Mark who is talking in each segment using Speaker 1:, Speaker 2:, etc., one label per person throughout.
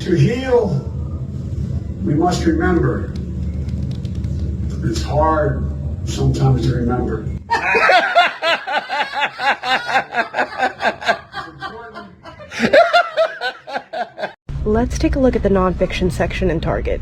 Speaker 1: To heal, we must remember. It's hard sometimes to remember.
Speaker 2: Let's take a look at the nonfiction section in Target.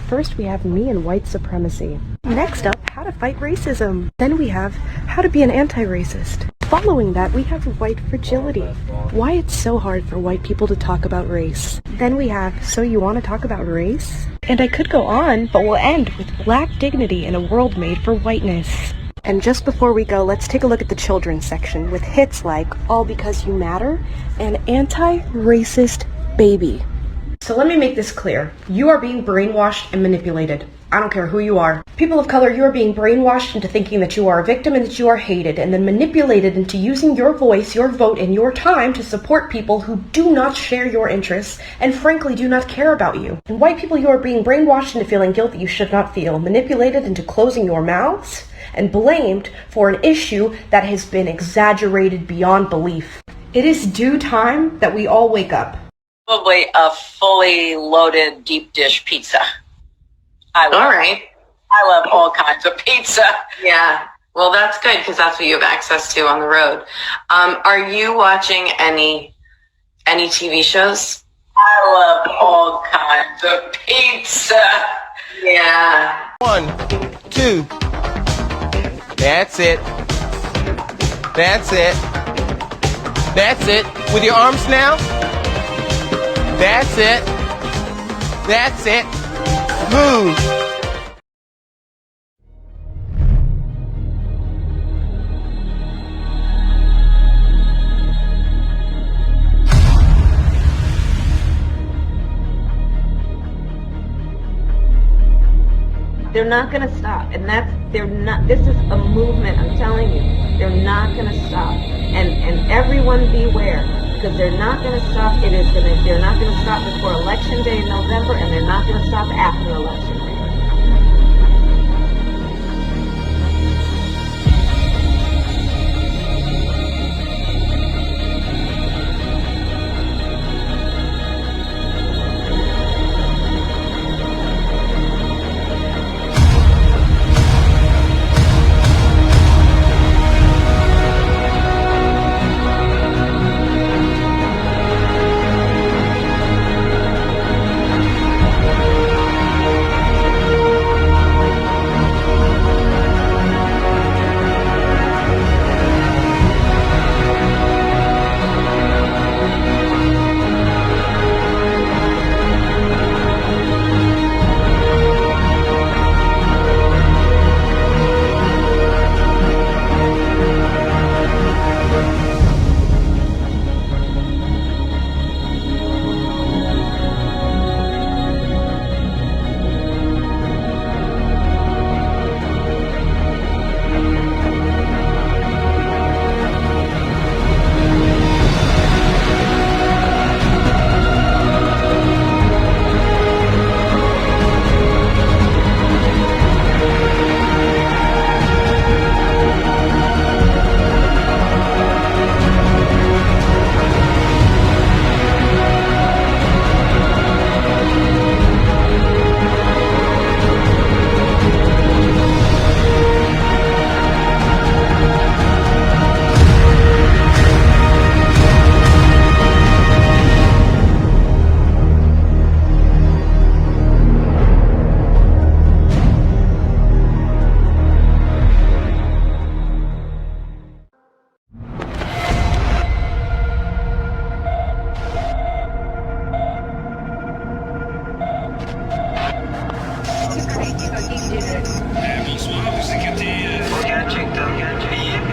Speaker 2: First, we have me and white supremacy. Next up, how to fight racism. Then we have how to be an anti-racist. Following that, we have white fragility. Why it's so hard for white people to talk about race. Then we have, so you want to talk about race? And I could go on, but we'll end with black dignity in a world made for whiteness. And just before we go, let's take a look at the children's section with hits like All Because You Matter and Anti-Racist Baby. So let me make this clear. You are being brainwashed and manipulated. I don't care who you are. People of color, you are being brainwashed into thinking that you are a victim and that you are hated, and then manipulated into using your voice, your vote, and your time to support people who do not share your interests and frankly do not care about you. And white people, you are being brainwashed into feeling guilt that you should not feel, manipulated into closing your mouths, and blamed for an issue that has been exaggerated beyond belief. It is due time that we all wake up.
Speaker 3: Probably a fully loaded deep dish pizza. I love all kinds of pizza.
Speaker 4: Yeah. Well, that's good because that's what you have access to on the road. Are you watching any TV shows?
Speaker 3: I love all kinds of pizza.
Speaker 4: Yeah.
Speaker 5: 1, 2. That's it. That's it. That's it. With your arms now. That's it. That's it. Move.
Speaker 6: They're not gonna stop, and this is a movement, I'm telling you. They're not gonna stop. And everyone beware, because they're not gonna stop. They're not gonna stop before Election Day in November, and they're not gonna stop after Election Day.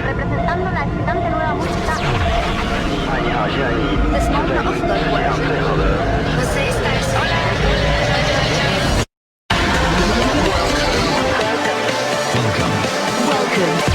Speaker 7: Representando la excitante nueva música. تسمعون أفضل وأجمل. Você está sola. Welcome.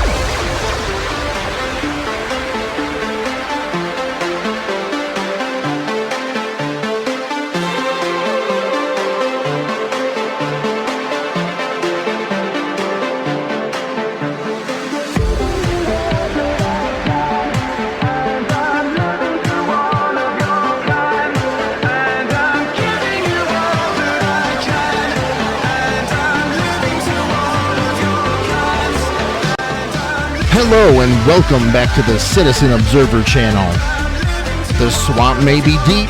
Speaker 8: Hello and welcome back to the Citizen Observer channel. The swamp may be deep,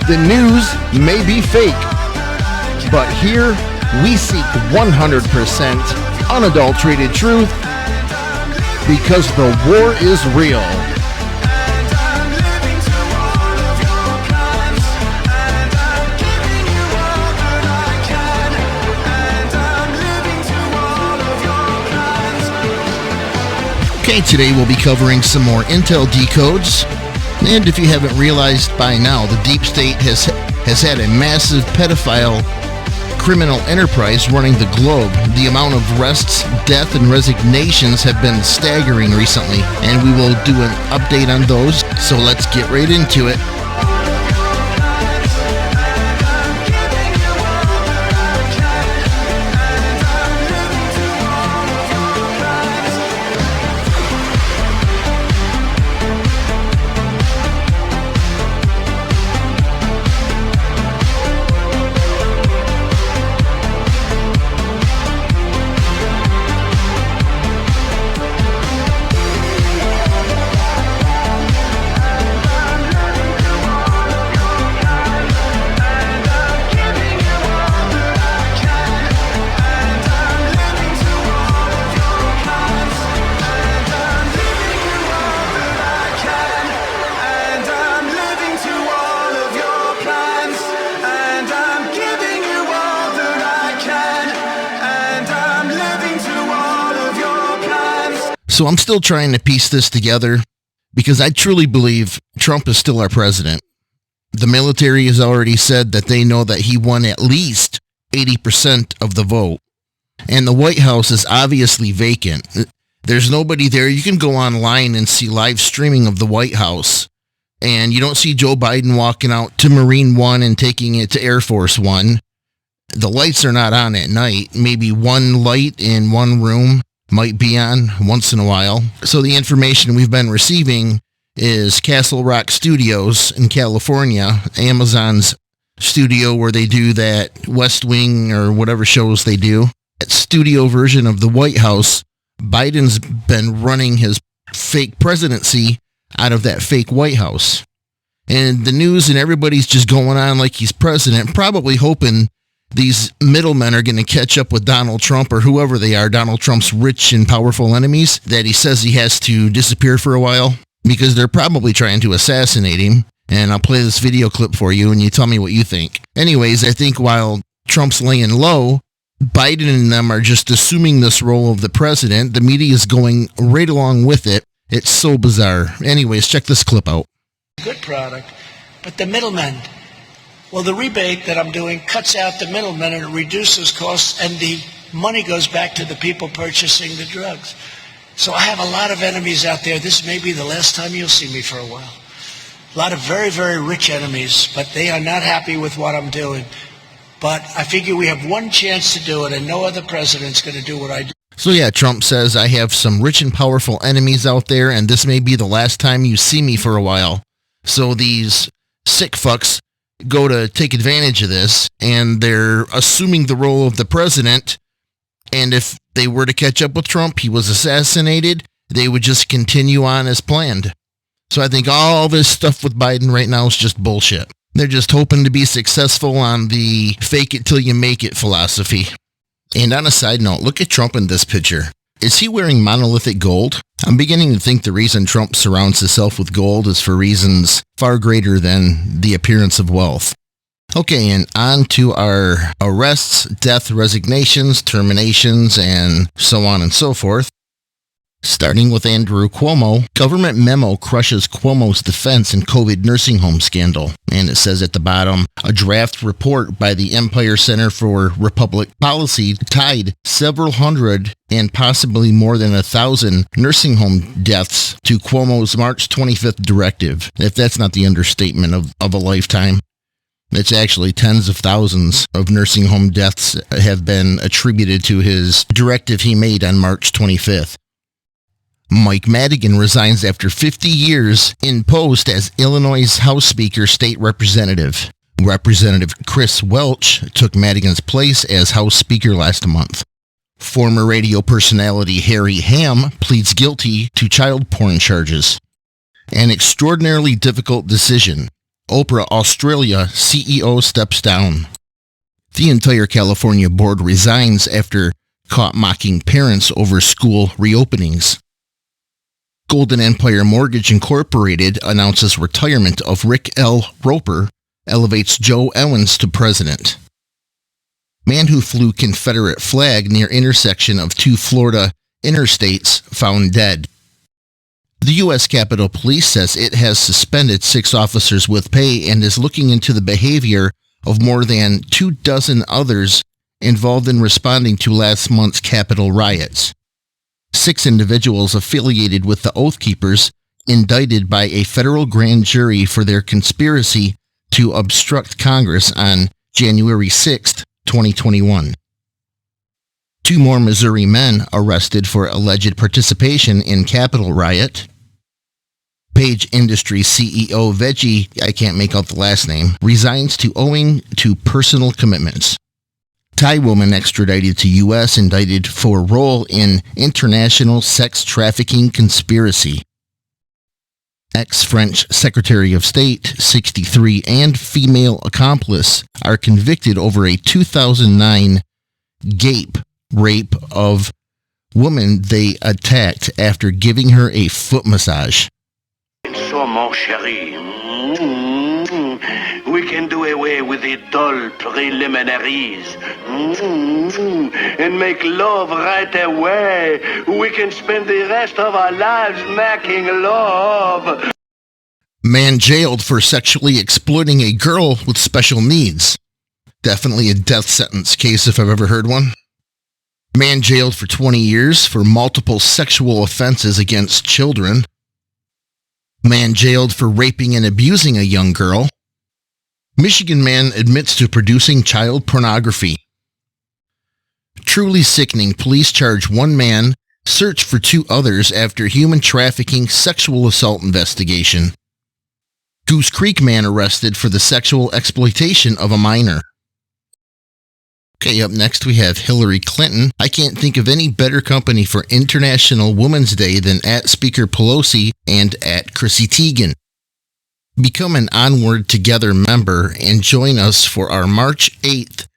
Speaker 8: the news may be fake, but here we seek 100% unadulterated truth because the war is real. Okay, today we'll be covering some more Intel decodes, and if you haven't realized by now, the deep state has had a massive pedophile criminal enterprise running the globe. The amount of arrests, death, and resignations have been staggering recently, and we will do an update on those, so let's get right into it. So I'm still trying to piece this together because I truly believe Trump is still our president. The military has already said that they know that he won at least 80% of the vote. And the White House is obviously vacant. There's nobody there. You can go online and see live streaming of the White House. And you don't see Joe Biden walking out to Marine One and taking it to Air Force One. The lights are not on at night. Maybe one light in one room might be on once in a while. So the information we've been receiving is Castle Rock Studios in California, Amazon's studio where they do that West Wing or whatever shows they do. That studio version of the White House, Biden's been running his fake presidency out of that fake White House. And the news and everybody's just going on like he's president, probably hoping these middlemen are going to catch up with Donald Trump or whoever they are, Donald Trump's rich and powerful enemies, that he says he has to disappear for a while because they're probably trying to assassinate him. And I'll play this video clip for you and you tell me what you think. Anyways, I think while Trump's laying low, Biden and them are just assuming this role of the president. The media is going right along with it. It's so bizarre. Anyways, check this clip out.
Speaker 9: Good product, but the middlemen. Well, the rebate that I'm doing cuts out the middlemen and it reduces costs, and the money goes back to the people purchasing the drugs. So I have a lot of enemies out there. This may be the last time you'll see me for a while. A lot of very, very rich enemies, but they are not happy with what I'm doing. But I figure we have one chance to do it, and no other president's going to do what I do.
Speaker 8: So yeah, Trump says, I have some rich and powerful enemies out there, and this may be the last time you see me for a while. So these sick fucks go to take advantage of this, and they're assuming the role of the president, and if they were to catch up with Trump, he was assassinated, they would just continue on as planned. So I think all this stuff with Biden right now is just bullshit. They're just hoping to be successful on the fake it till you make it philosophy. And on a side note, look at Trump in this picture. Is he wearing monolithic gold? I'm beginning to think the reason Trump surrounds himself with gold is for reasons far greater than the appearance of wealth. Okay, and on to our arrests, death, resignations, terminations, and so on and so forth. Starting with Andrew Cuomo, government memo crushes Cuomo's defense in COVID nursing home scandal. And it says at the bottom, a draft report by the Empire Center for Republic Policy tied several hundred and possibly more than 1,000 nursing home deaths to Cuomo's March 25th directive. If that's not the understatement of a lifetime. It's actually tens of thousands of nursing home deaths have been attributed to his directive he made on March 25th. Mike Madigan resigns after 50 years in post as Illinois' House Speaker State Representative. Representative Chris Welch took Madigan's place as House Speaker last month. Former radio personality Harry Ham pleads guilty to child porn charges. An extraordinarily difficult decision. Oprah Australia CEO steps down. The entire California board resigns after caught mocking parents over school reopenings. Golden Empire Mortgage Incorporated announces retirement of Rick L. Roper, elevates Joe Owens to president. Man who flew Confederate flag near intersection of two Florida interstates found dead. The U.S. Capitol Police says it has suspended 6 officers with pay and is looking into the behavior of more than 24 others involved in responding to last month's Capitol riots. 6 individuals affiliated with the Oath Keepers indicted by a federal grand jury for their conspiracy to obstruct Congress on January 6, 2021. 2 more Missouri men arrested for alleged participation in Capitol riot. Page Industries CEO Veggie, I can't make out the last name, resigns owing to personal commitments. Thai woman extradited to U.S. indicted for role in international sex trafficking conspiracy. Ex-French Secretary of State, 63, and female accomplice are convicted over a 2009 rape of woman they attacked after giving her a foot massage.
Speaker 10: So, mon chéri, we can do away with the dull preliminaries and make love right away. We can spend the rest of our lives making love.
Speaker 8: Man jailed for sexually exploiting a girl with special needs. Definitely a death sentence case if I've ever heard one. Man jailed for 20 years for multiple sexual offenses against children. Man jailed for raping and abusing a young girl. Michigan man admits to producing child pornography. Truly sickening. Police charge 1 man, search for 2 others after human trafficking sexual assault investigation. Goose Creek man arrested for the sexual exploitation of a minor. Okay, up next we have Hillary Clinton. I can't think of any better company for International Women's Day than at Speaker Pelosi and at Chrissy Teigen. Become an Onward Together member and join us for our March 8th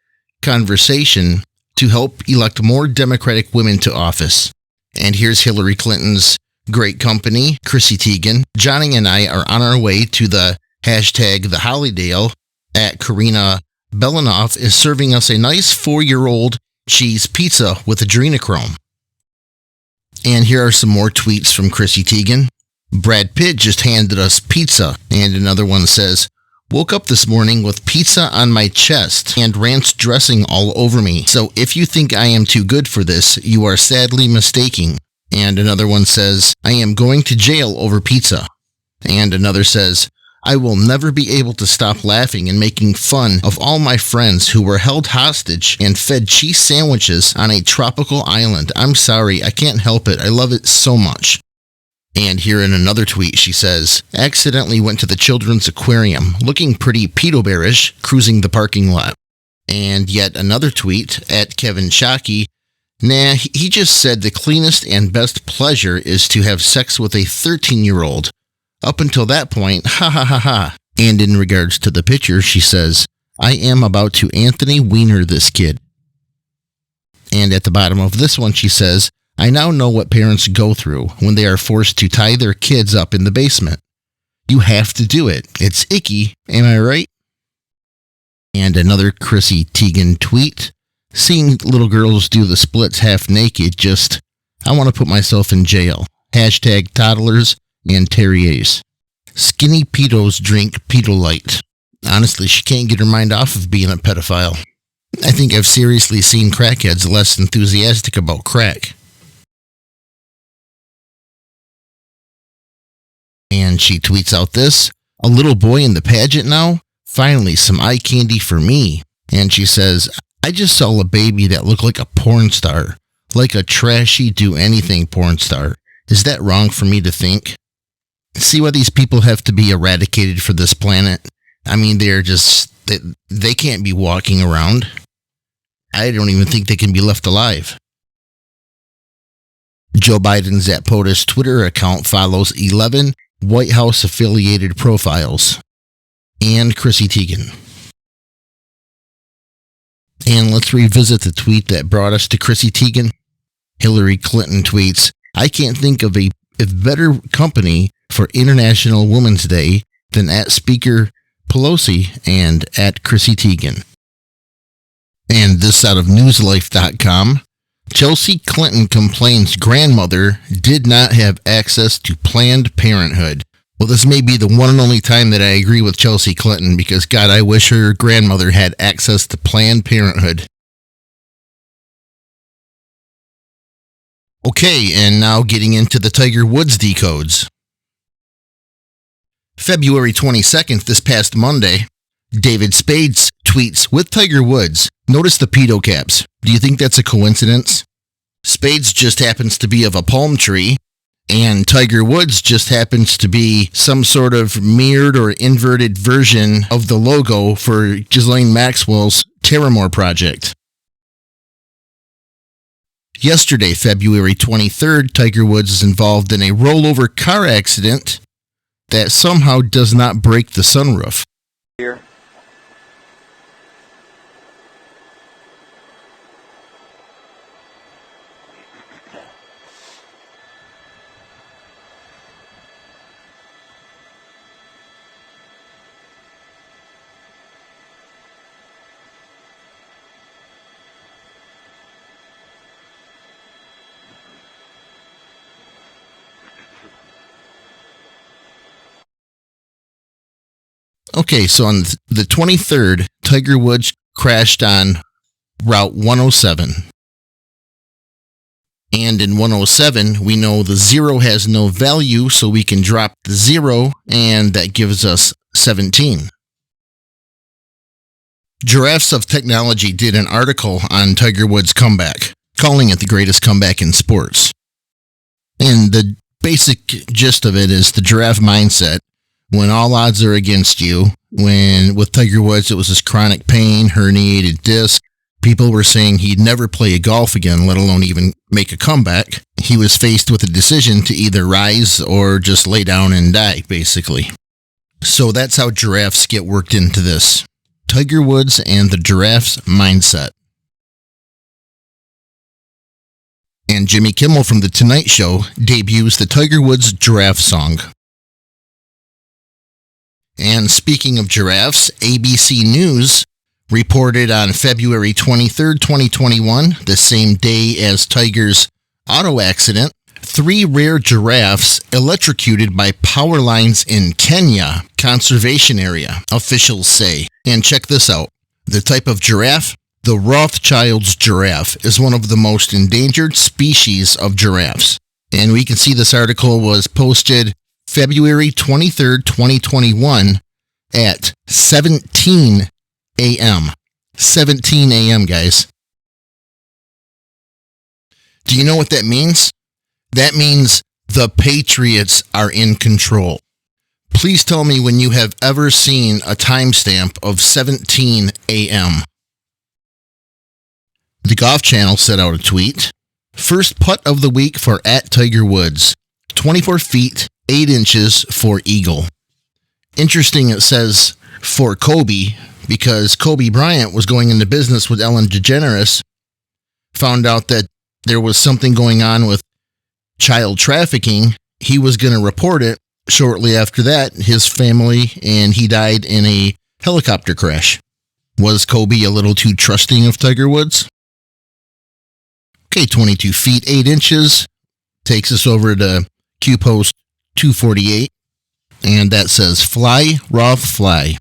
Speaker 8: conversation to help elect more Democratic women to office. And here's Hillary Clinton's great company, Chrissy Teigen. Johnny and I are on our way to the hashtag the Hollydale at Karina Belanoff is serving us a nice 4-year-old cheese pizza with adrenochrome. And here are some more tweets from Chrissy Teigen. Brad Pitt just handed us pizza. And another one says, woke up this morning with pizza on my chest and ranch dressing all over me. So if you think I am too good for this, you are sadly mistaken. And another one says, I am going to jail over pizza. And another says, I will never be able to stop laughing and making fun of all my friends who were held hostage and fed cheese sandwiches on a tropical island. I'm sorry, I can't help it. I love it so much. And here in another tweet, she says, accidentally went to the children's aquarium, looking pretty pedo-bearish, cruising the parking lot. And yet another tweet at Kevin Shockey, nah, he just said the cleanest and best pleasure is to have sex with a 13-year-old. Up until that point, ha ha ha ha. And in regards to the picture, she says, I am about to Anthony Weiner this kid. And at the bottom of this one, she says, I now know what parents go through when they are forced to tie their kids up in the basement. You have to do it. It's icky, am I right? And another Chrissy Teigen tweet, seeing little girls do the splits half naked, just, I want to put myself in jail. Hashtag toddlers and terriers. Skinny pedos drink Pedolite. Honestly, she can't get her mind off of being a pedophile. I think I've seriously seen crackheads less enthusiastic about crack. And she tweets out this, a little boy in the pageant now? Finally, some eye candy for me. And she says, I just saw a baby that looked like a porn star. Like a trashy do-anything porn star. Is that wrong for me to think? See why these people have to be eradicated for this planet? I mean, they're just, they can't be walking around. I don't even think they can be left alive. Joe Biden's at POTUS Twitter account follows 11 White House affiliated profiles. And Chrissy Teigen. And let's revisit the tweet that brought us to Chrissy Teigen. Hillary Clinton tweets, I can't think of a better company for International Women's Day than at Speaker Pelosi and at Chrissy Teigen. And this out of newslife.com. Chelsea Clinton complains grandmother did not have access to Planned Parenthood. Well, this may be the one and only time that I agree with Chelsea Clinton because, God, I wish her grandmother had access to Planned Parenthood. Okay, and now getting into the Tiger Woods decodes. February 22nd, this past Monday, David Spades tweets, with Tiger Woods, notice the pedo caps. Do you think that's a coincidence? Spades just happens to be of a palm tree, and Tiger Woods just happens to be some sort of mirrored or inverted version of the logo for Ghislaine Maxwell's Terramore project. Yesterday, February 23rd, Tiger Woods is involved in a rollover car accident that somehow does not break the sunroof.
Speaker 11: Here.
Speaker 8: Okay, so on the 23rd, Tiger Woods crashed on Route 107. And in 107, we know the 0 has no value, so we can drop the 0, and that gives us 17. Giraffes of Technology did an article on Tiger Woods' comeback, calling it the greatest comeback in sports. And the basic gist of it is the giraffe mindset. When all odds are against you, when with Tiger Woods it was his chronic pain, herniated disc, people were saying he'd never play golf again, let alone even make a comeback. He was faced with a decision to either rise or just lay down and die, basically. So that's how giraffes get worked into this. Tiger Woods and the giraffe's mindset. And Jimmy Kimmel from The Tonight Show debuts the Tiger Woods giraffe song. And speaking of giraffes, ABC News reported on February 23rd, 2021, the same day as Tiger's auto accident, 3 rare giraffes electrocuted by power lines in Kenya conservation area, officials say. And check this out. The type of giraffe? The Rothschild's giraffe is one of the most endangered species of giraffes. And we can see this article was posted February 23rd, 2021 at 17 a.m. 17 a.m., guys. Do you know what that means? That means the Patriots are in control. Please tell me when you have ever seen a timestamp of 17 a.m. The Golf Channel set out a tweet. First putt of the week for @Tiger Woods. 24 feet, 8 inches for eagle. Interesting, it says for Kobe, because Kobe Bryant was going into business with Ellen DeGeneres, found out that there was something going on with child trafficking. He was going to report it. Shortly after that, his family and he died in a helicopter crash. Was Kobe a little too trusting of Tiger Woods? Okay, 22 feet, 8 inches takes us over to Q Post 248, and that says, fly, Roth, fly.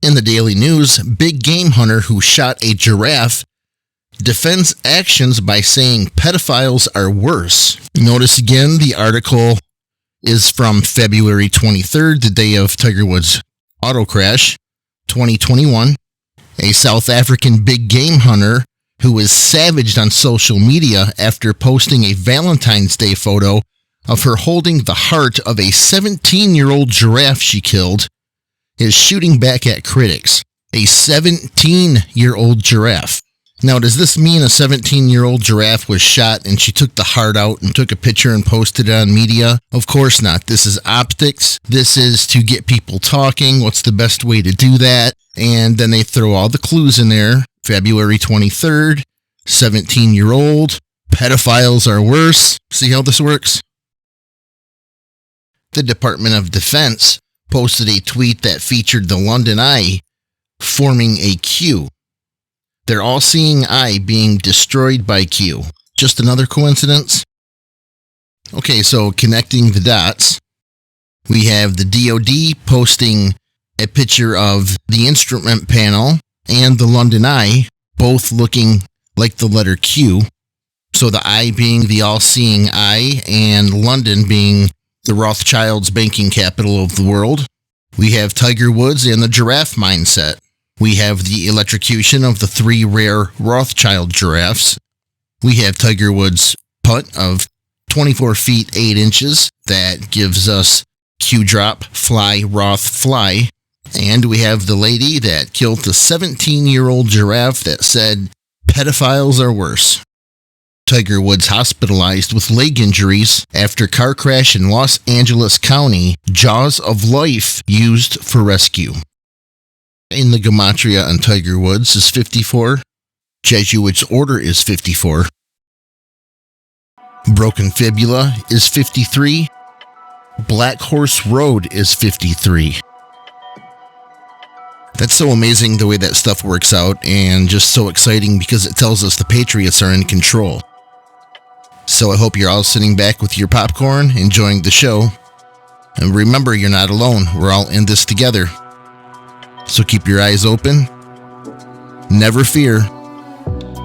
Speaker 8: In the Daily News, big game hunter who shot a giraffe defends actions by saying pedophiles are worse. Notice again, the article is from February 23rd, the day of Tiger Woods' auto crash, 2021. A South African big game hunter who was savaged on social media after posting a Valentine's Day photo of her holding the heart of a 17-year-old giraffe she killed, is shooting back at critics. a 17-year-old giraffe. Now, does this mean a 17-year-old giraffe was shot and she took the heart out and took a picture and posted it on media? Of course not. This is optics. This is to get people talking. What's the best way to do that? And then they throw all the clues in there. February 23rd, 17-year-old. Pedophiles are worse. See how this works? The Department of Defense posted a tweet that featured the London Eye forming a Q. Their all-seeing eye being destroyed by Q. Just another coincidence? Okay, so connecting the dots, we have the DoD posting a picture of the instrument panel and the London Eye, both looking like the letter Q. So the eye being the all-seeing eye and London being the Rothschilds' banking capital of the world. We have Tiger Woods and the giraffe mindset. We have the electrocution of the 3 rare Rothschild giraffes. We have Tiger Woods' putt of 24 feet 8 inches. That gives us Q drop, fly, Roth, fly. And we have the lady that killed the 17-year-old giraffe that said, pedophiles are worse. Tiger Woods hospitalized with leg injuries after car crash in Los Angeles County. Jaws of life used for rescue. In the gematria on Tiger Woods is 54. Jesuit's order is 54. Broken fibula is 53. Black Horse Road is 53. That's so amazing the way that stuff works out, and just so exciting because it tells us the Patriots are in control. So I hope you're all sitting back with your popcorn, enjoying the show. And remember, you're not alone. We're all in this together. So keep your eyes open. Never fear.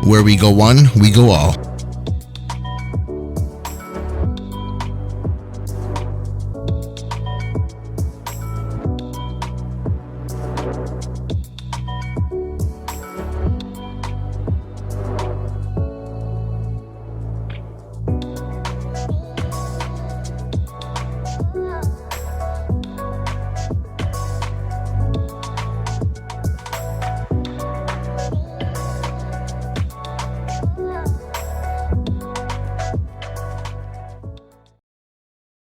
Speaker 8: Where we go one, we go all.